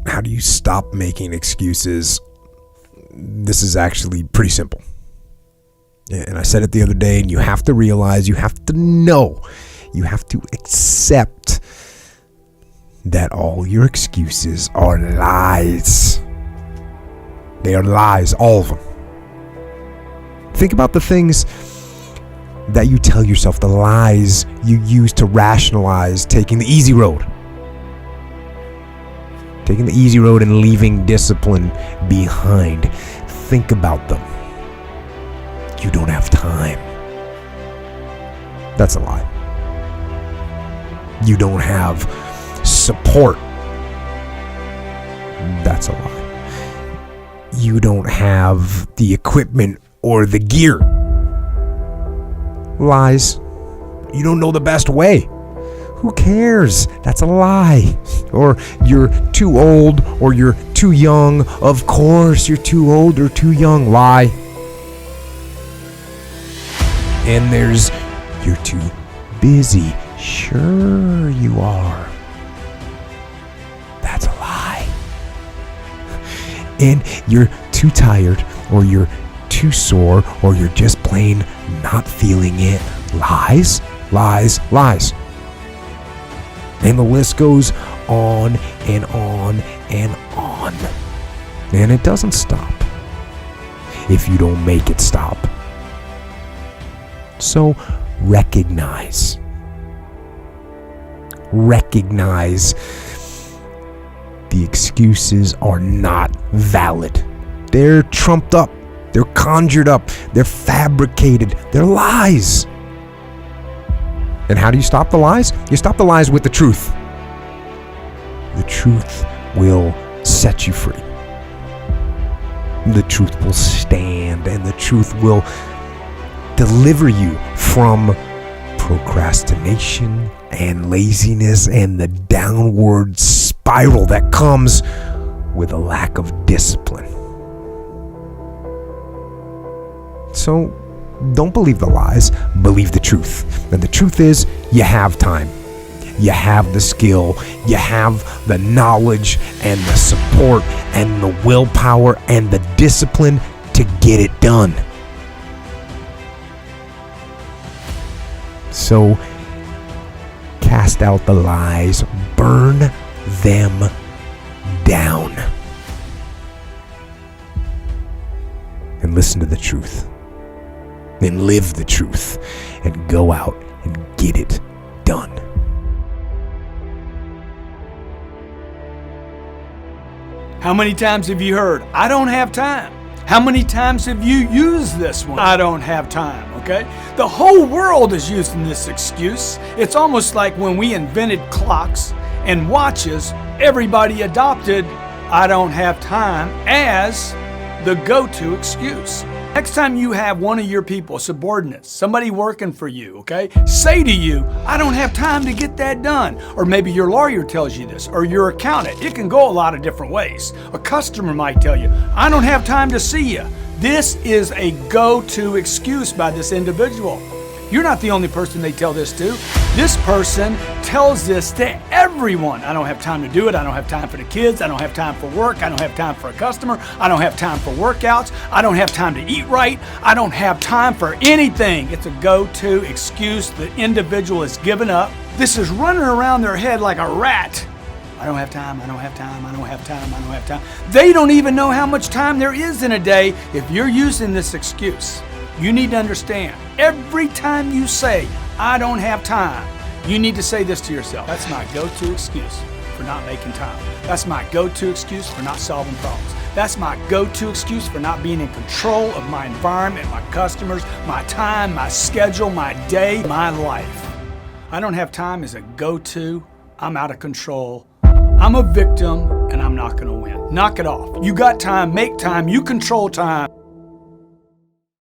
How do you stop making excuses? This is actually pretty simple. And I said it the other day, and you have to realize, you have to know, you have to accept that all your excuses are lies. They are lies, all of them. Think about the things that you tell yourself, the lies you use to rationalize taking the easy road. Taking the easy road and leaving discipline behind. Think about them. You don't have time. That's a lie. You don't have support. That's a lie. You don't have the equipment or the gear. Lies. You don't know the best way. Who cares? That's a lie. Or you're too old, or you're too young. Of course you're too old or too young. Lie. And there's, you're too busy. Sure you are. That's a lie. And you're too tired, or you're too sore, or you're just plain not feeling it. Lies, lies, lies. And the list goes on and on and on. And it doesn't stop if you don't make it stop. So recognize the excuses are not valid. They're trumped up. They're conjured up. They're fabricated. They're lies. And how do you stop the lies? You stop the lies with the truth. The truth will set you free. The truth will stand, and the truth will deliver you from procrastination and laziness and the downward spiral that comes with a lack of discipline. So don't believe the lies, believe the truth. And the truth is, you have time. You have the skill, you have the knowledge and the support and the willpower and the discipline to get it done. So cast out the lies, burn them down, and listen to the truth, and live the truth, and go out and get it done. How many times have you heard, I don't have time? How many times have you used this one? I don't have time, okay? The whole world is using this excuse. It's almost like when we invented clocks and watches, everybody adopted, I don't have time, as the go-to excuse. Next time you have one of your people, subordinates, somebody working for you, okay, say to you, I don't have time to get that done. Or maybe your lawyer tells you this, or your accountant. It can go a lot of different ways. A customer might tell you, I don't have time to see you. This is a go-to excuse by this individual. You're not the only person they tell this to. This person tells this to everyone. I don't have time to do it. I don't have time for the kids. I don't have time for work. I don't have time for a customer. I don't have time for workouts. I don't have time to eat right. I don't have time for anything. It's a go-to excuse the individual has given up. This is running around their head like a rat. I don't have time, I don't have time, I don't have time, I don't have time. They don't even know how much time there is in a day if you're using this excuse. You need to understand, every time you say, I don't have time, you need to say this to yourself. That's my go-to excuse for not making time. That's my go-to excuse for not solving problems. That's my go-to excuse for not being in control of my environment, my customers, my time, my schedule, my day, my life. I don't have time is a go-to. I'm out of control. I'm a victim, and I'm not going to win. Knock it off. You got time, make time, you control time.